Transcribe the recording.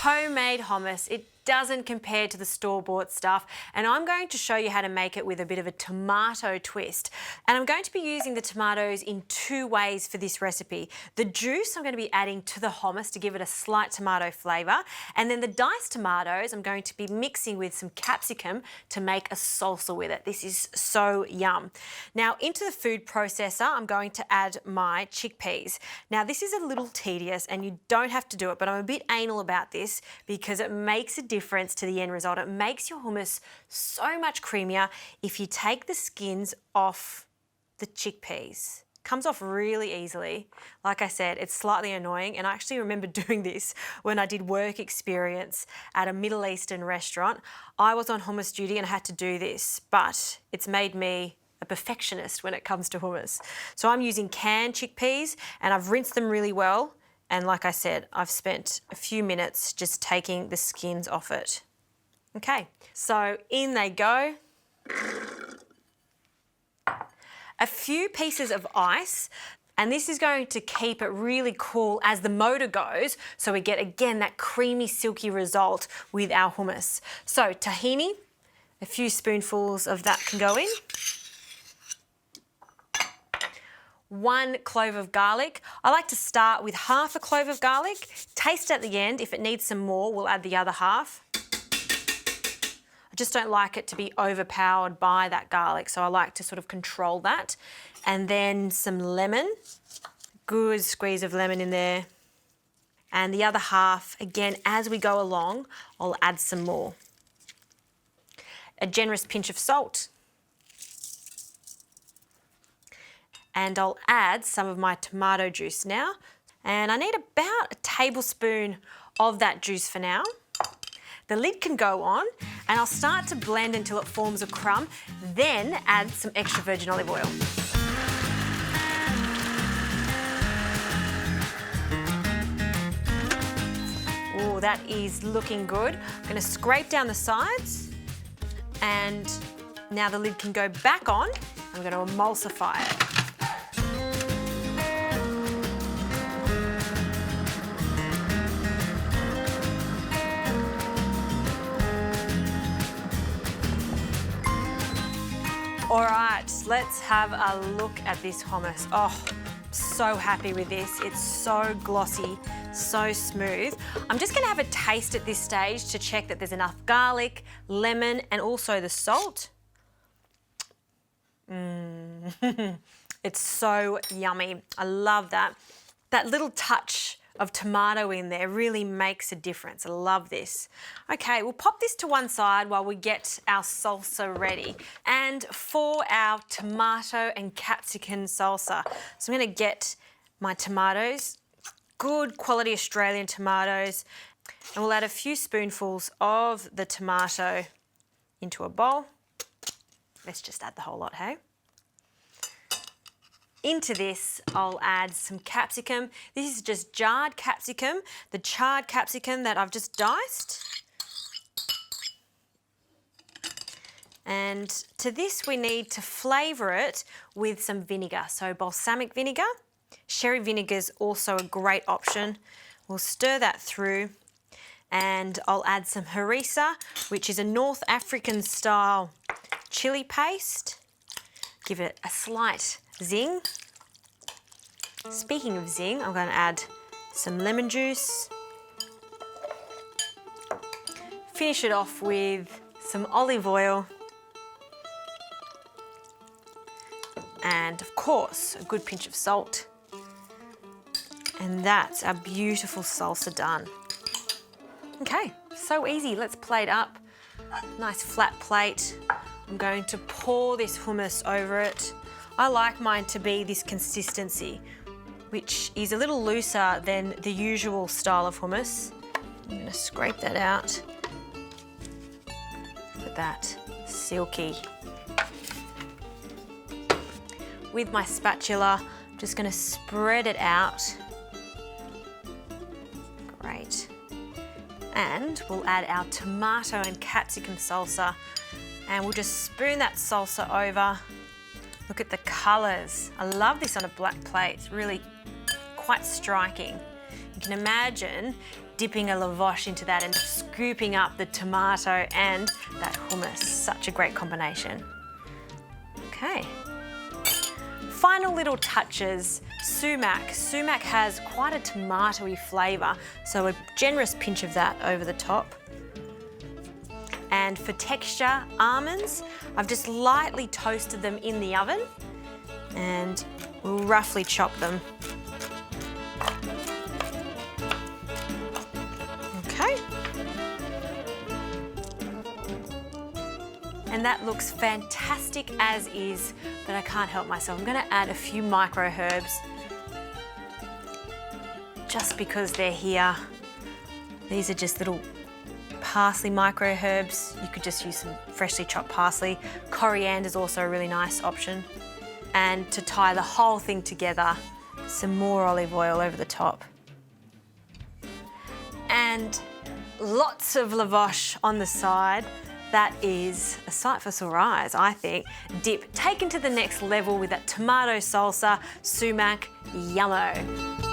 homemade hummus. It doesn't compare to the store-bought stuff, and I'm going to show you how to make it with a bit of a tomato twist. And I'm going to be using the tomatoes in two ways for this recipe. The juice I'm going to be adding to the hummus to give it a slight tomato flavour, and then the diced tomatoes I'm going to be mixing with some capsicum to make a salsa with it. This is so yum. Now into the food processor I'm going to add my chickpeas. Now this is a little tedious and you don't have to do it, but I'm a bit anal about this because it makes a difference to the end result. It makes your hummus so much creamier if you take the skins off the chickpeas. Comes off really easily. Like I said, it's slightly annoying, and I actually remember doing this when I did work experience at a Middle Eastern restaurant. I was on hummus duty and I had to do this, but it's made me a perfectionist when it comes to hummus. So I'm using canned chickpeas and I've rinsed them really well. And like I said, I've spent a few minutes just taking the skins off it. Okay, so in they go. A few pieces of ice, and this is going to keep it really cool as the motor goes, so we get, again, that creamy, silky result with our hummus. So tahini, a few spoonfuls of that can go in. 1 clove of garlic. I like to start with half a clove of garlic, taste at the end. If it needs some more, we'll add the other half. I just don't like it to be overpowered by that garlic, so I like to sort of control that. And then some lemon, good squeeze of lemon in there. And the other half, again, as we go along, I'll add some more. A generous pinch of salt. And I'll add some of my tomato juice now. And I need about a tablespoon of that juice for now. The lid can go on, and I'll start to blend until it forms a crumb, then add some extra virgin olive oil. Oh, that is looking good. I'm going to scrape down the sides, and now the lid can go back on. I'm going to emulsify it. All right, let's have a look at this hummus. Oh, so happy with this. It's so glossy, so smooth. I'm just gonna have a taste at this stage to check that there's enough garlic, lemon, and also the salt. It's so yummy. I love that. That little touch of tomato in there really makes a difference. I love this. Okay, we'll pop this to one side while we get our salsa ready. And for our tomato and capsicum salsa, so I'm gonna get my tomatoes, good quality Australian tomatoes, and we'll add a few spoonfuls of the tomato into a bowl. Let's just add the whole lot, hey? Into this, I'll add some capsicum. This is just jarred capsicum, the charred capsicum that I've just diced. And to this, we need to flavour it with some vinegar. So balsamic vinegar. Sherry vinegar is also a great option. We'll stir that through, and I'll add some harissa, which is a North African style chili paste. Give it a slight zing. Speaking of zing, I'm going to add some lemon juice. Finish it off with some olive oil. And of course, a good pinch of salt. And that's our beautiful salsa done. Okay, so easy. Let's plate up. Nice flat plate. I'm going to pour this hummus over it. I like mine to be this consistency, which is a little looser than the usual style of hummus. I'm going to scrape that out. Look at that, silky. With my spatula, I'm just going to spread it out. Great. And we'll add our tomato and capsicum salsa, and we'll just spoon that salsa over. Look at the colours. I love this on a black plate. It's really quite striking. You can imagine dipping a lavash into that and scooping up the tomato and that hummus. Such a great combination. Okay. Final little touches, sumac. Sumac has quite a tomatoey flavour, so a generous pinch of that over the top. And for texture, almonds, I've just lightly toasted them in the oven and we'll roughly chop them. Okay. And that looks fantastic as is, but I can't help myself. I'm gonna add a few micro herbs just because they're here. These are just little parsley micro herbs. You could just use some freshly chopped parsley. Coriander is also a really nice option. And to tie the whole thing together, some more olive oil over the top. And lots of lavash on the side. That is a sight for sore eyes, I think. Dip taken to the next level with that tomato salsa, sumac, yummo.